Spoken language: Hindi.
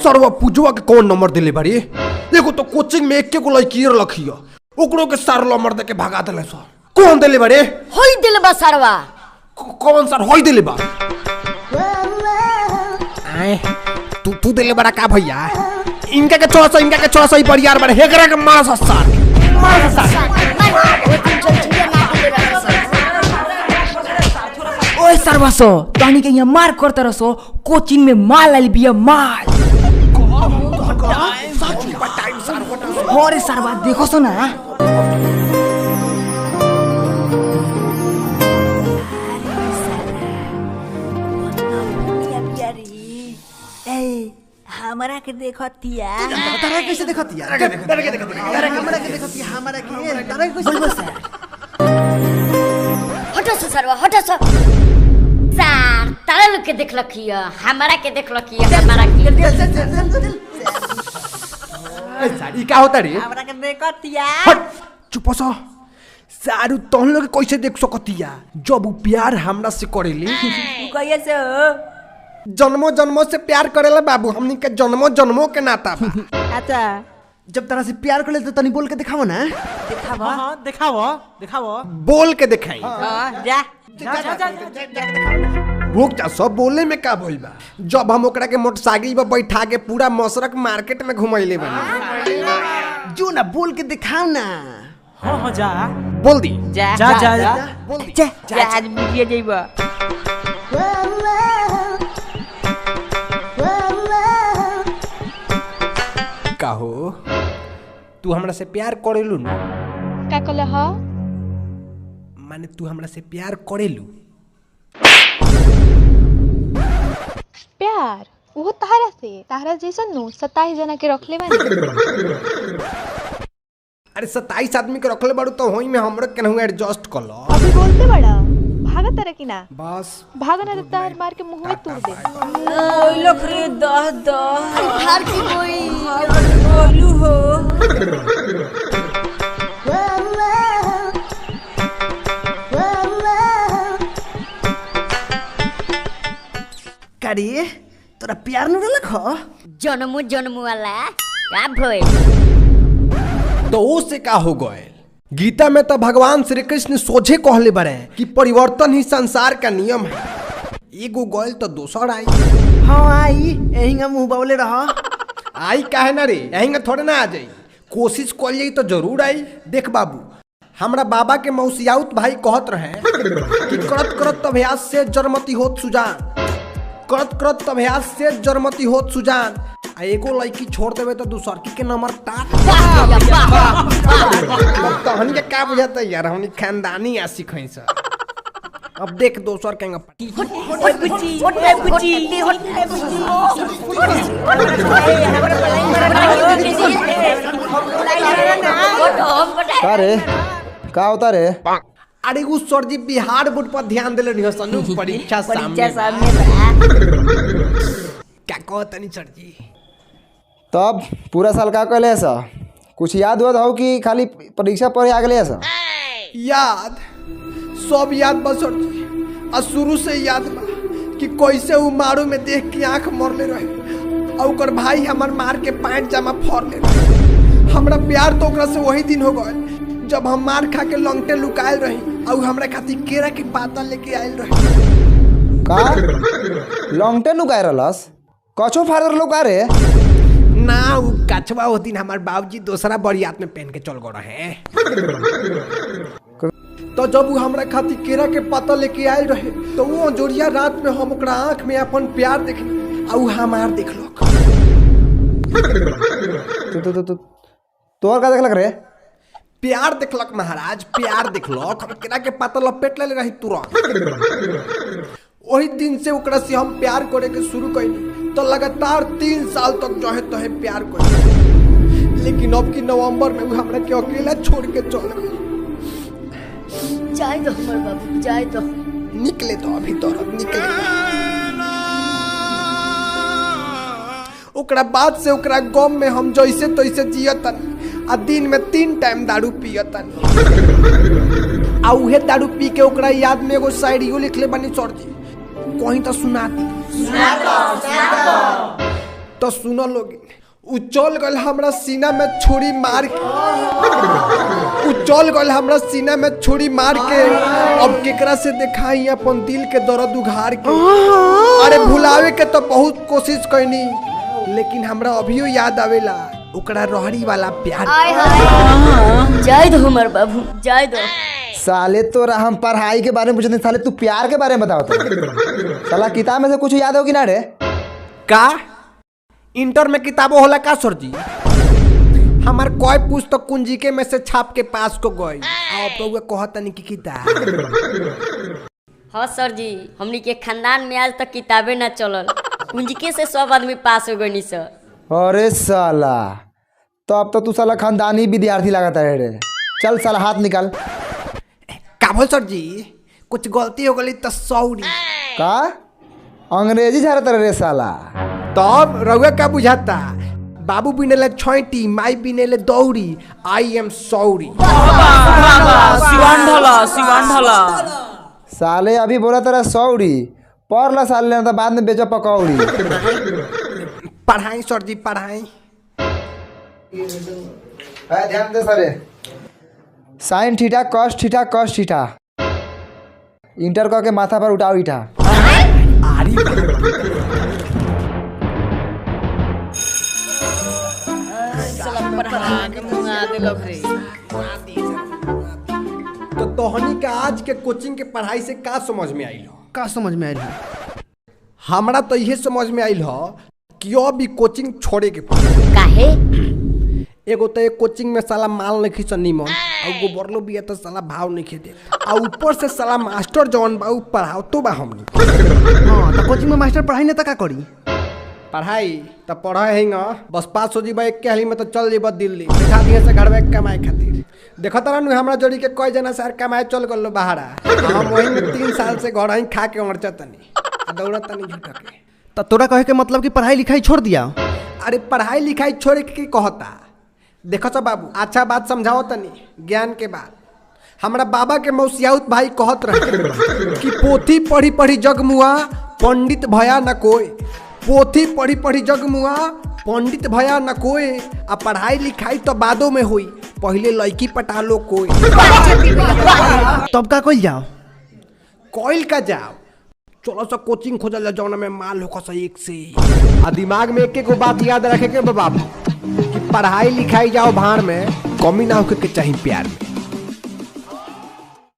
सरवा पूजवा के कौन नंबर दिले बारी? एगो तो कोचिंग में एक को लड़की रखियो, ओकरो के सार नंबर दे के भगा देले सर। कौन दिले बारे? होई दिले बा सरवा। कौन सर होई दिले बा? आए तू दिले बड़ा का भैया? इनका के छोड़ा सा ही बढ़िया बारे हेकरा के मार सर। ओए सरवासो तहनी के यहाँ मार करते रसो कोचिंग में माल आइल बिया माल। अरे सरवा देखो सो ना। हमरा के देखतिया तारा कैसे देखतिया? हमरा के देखतिया हमरा के तारा कैसे बोल सर। हटो से सरवा हटो से। सर तारा लोग के देखलखिया, हमरा के देखलखिया, हमरा के। सारी का होता रे? हमरा के देखतिया। हट चुप सा। सारू तहन लोग कैसे देख सकतिया जब उ प्यार हमरा से करेली? तू कहिए से हो? जन्मों जन्मों से प्यार करेला बाबू, हमनी के जन्मों जन्मों के नाता बा। अच्छा जब तारा से प्यार करे तो तनी बोल के दिखाओ ना। दिखावा। हां दिखाओ बोल के दिखाई। हां जा रुक जा, सब बोले में का भइल बा? जब हम ओकरा के मोटरसाइकिल पे बैठा के पूरा मसरक मार्केट में घुमैले बानी। जो ना बोल के दिखाओ ना। हां जा बोल दी। जा बोल दी। जा आज मिलिए जइबा। का हो तू हमरा से प्यार करेलू ना? का कहले ह? माने तू हमरा से प्यार करेलू? प्यार वो तारा जैसन नु 27 जना के रखले बानी। अरे 27 आदमी के रखले बाड़ू तो होई में हमरे केनहू एडजस्ट कर लो। अभी बोलते बड़ा भागा तारा की ना बस भागा ना तो तार मार के मुंह में तोड़ दे। ओइ लोग रे दह हार की कोई बोलू हो। काड़ी तोरा प्यार न रलख? जन्मू वाला का भइल? तो उससे का हो गए? गीता में तो भगवान श्री कृष्ण सोझे कहले बारे कि परिवर्तन ही संसार का नियम है। एगो गइल तो दोसर आई। हां आई एहिंगा मुंह बावले रह। आई काहे ना रे? यहीं थोड़े ना आ जाई। कोशिश कर जाई तो जरूर आई। देख बाबू, हमरा बाबा के मौसियाउत भाई कहत रहे कि करत करत अभ्यास से जरमती होत सुजान, करत करत अभ्यास से जरमती होत सुजान। आ एगो लड़की छोड़ देवे तो दूसर की के नंबर टाट। तो हमके का बुझाता यार, हमनी खानदानी आशिक हई सर। अब देख दोसर केंगा पटी। रे का होता रे? अरे उ सर जी बिहार बोर्ड पर ध्यान देले रहियो सनु परीक्षा सामने क्या कहतनी सर जी? तब पूरा साल का कहले ऐसा कुछ याद हुआ हो कि खाली परीक्षा पर आ गए ऐसा? याद सब याद बा सर जी। आ शुरू से याद बा कि कैसे उ मारू में देख के आंख मरले रहे और ओकर भाई हमर मार के पैंट जामा फोड़ ले रहे। हमरा प्यार तो ओकरा से वही दिन हो गए जब हम मार खा के लंगटे लुकायल रही और हमरा खातिर केरा के पाता लेके आयल रहे। का लॉन्गटे लुकाए रहलस? कछो फादर लुका रे? ना उ कछवा ओ दिन हमार बाबूजी दूसरा बरियात में पहन के चल गए रहे। तो जब उ हमरा खातिर केरा के पाता लेके आयल रहे तो वो जोड़िया रात में हम ओकरा आंख में अपन प्यार देखली और उ हमार देखलक। तोर का देखलक रे? प्यार देखलक महाराज, प्यार देखलक। हम केरा के पाता लपेट ले रही तुरंत। वही दिन से ओकरा से हम प्यार करे के शुरू कइनी तो लगातार 3 साल तक जहे तहे प्यार कइनी। लेकिन अब की नवंबर में वो हमरा के अकेला छोड़ के चल गई। जाए दो हमर बाबू जाए दो। निकले तो अभी तो निकले। ओकरा बाद से ओकरा गम में हम जैसे तैसे जियतन आ दिन में 3 टाइम दारू पियतन। आ उहे दारू पी के ओकरा याद में एगो शायरियो लिखले बानी सर जी, कहीं तो सुना दी। तो सुनो लोग, उचल गल हमरा सीना में छुरी मार के, उचल गल हमरा सीना में छुरी मार के, अब केकरा से दिखाई अपन दिल के दर्द उघार के। अरे भुलावे के तो बहुत कोशिश कैनी, लेकिन हमरा अभियो याद आवेला ओकरा रहरी वाला प्यार। जय दो हमर बाबू, जय दो। साले तो हम पढ़ाई के बारे में पूछते, साले तू प्यार के बारे में बताओ तो। साला किताब में से कुछ याद होगी ना रे? का इंटर में किताबों होला का सर जी? हमार कोई पुस्तक कुंजी के में से छाप के पास को गई, अब तो वो कहता नहीं कि किताब। हाँ सर जी, हमनी के खानदान में आज तक किताबें ना चलल, कुंजिके से सब आदमी पास हो गई सर। अरे साला, तो अब तो तू साला खानदानी विद्यार्थी लगाता है रे। चल साला हाथ निकाल। का बोल सर जी, कुछ गलती हो गई तो सॉरी। का अंग्रेजी झाड़ता रे साला? तब रउआ का बुझाता? बाबू बिनेले छोटी, माई बिनेले दौड़ी, आई एम सॉरी। सिवान ढला। साले अभी बोला तेरा सौरी, पढ़ ला साले, नहीं तो बाद में बेचो पकौड़ी। पढ़ाई सर जी पढ़ाई। ध्यान दे सारे। Sine theta cos theta cos theta, inter कह के माथा पर उठाओ ईटा। तो तोहनी के आज के कोचिंग के पढ़ाई से का समझ में आइल हो? का समझ में आयल? हमरा तो यही समझ में आइल हो कि अभी कोचिंग छोड़े के पड़ी। काहे? एगो तो एक कोचिंग में साला माल नहीं खींच नीमन, और गोबरलो भी है तो साला भाव नहीं खेदे, और ऊपर से साला मास्टर जौन बा पढ़ाओ तो बा हमनी। हाँ तो कोचिंग में मास्टर पढ़ाई नहीं तो का करी? पढ़ाई तो पढ़े है ना, बस पास हो जीबा एक के हाली में तो चल जीबा दिल्ली, बिठा दिए से घर में कमाए खातिर। देखो तारा नु हमरा जोड़ी के कई जना सर कमाए चल गलो बाहरा, हम वही में 3 साल से घर ही खा के उड़चतनी आ दौड़तनी झूठ के। तो तोरा कहे के मतलब कि पढ़ाई लिखाई छोड़ दिया? अरे पढ़ाई लिखाई छोड़ के कहता? देखो तो बाबू, अच्छा बात समझाओ तनी, ज्ञान के बात। हमारा बाबा के मौसियाउत भाई कहत रहे कि पोथी पढ़ी पढ़ी जगमुआ, पंडित भया न कोई। पोथी पढ़ी पढ़ी जगमुआ, पंडित भया न कोई। आ पढ़ाई लिखाई तो बादों में हुई, पहले लड़की पटा लो कोई। तब का कइल जाओ? कोयल का जाओ, चलो सब कोचिंग खोजल जौन में माल हो सा एक से। आ दिमाग में एक एक बात याद रखे के बाबू कि पढ़ाई लिखाई जाओ भाड़ में, कमी ना होके के चाहिए प्यार में।